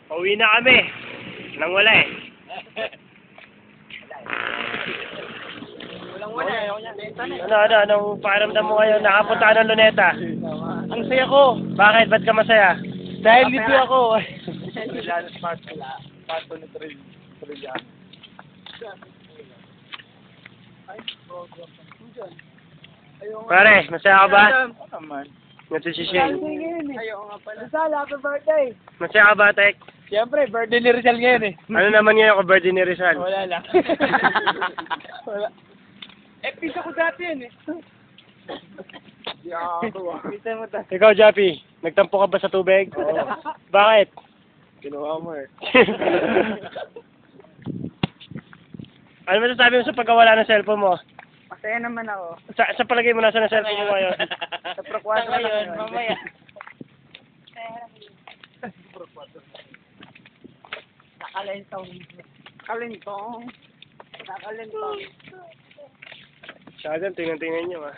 Pauwi na kami. Nang wala eh. Walang wala. Anong pakiramdam mo ngayon? Nakapunta ka ng Luneta. Ang saya ko. Bakit? Ba't ka masaya? Dahil dito ako. Pare, masaya ka ba? Naman. Nagsisishing. Ayaw nga pala. Rizal, happy birthday. Masaya ka ba, Tek? Siyempre, birthday ni Rizal ngayon eh. Ano naman ngayon kung birthday ni Rizal? Wala lang. Wala. Eh, pisa ko dati yan eh. Pisa mo dati. Ikaw, Jappy, nagtampo ka ba sa tubig? Oo. Bakit? Kinuha mo eh. Ano masasabi mo sa pagkawala ng cellphone mo? Masaya naman ako. Sa palagay mo, nasa na cellphone mo ngayon? Sa Pro4 ngayon, mamaya. Nakalentong. Nakalentong. Nakalentong. Siya dyan, tingnan-tingnan nyo ah.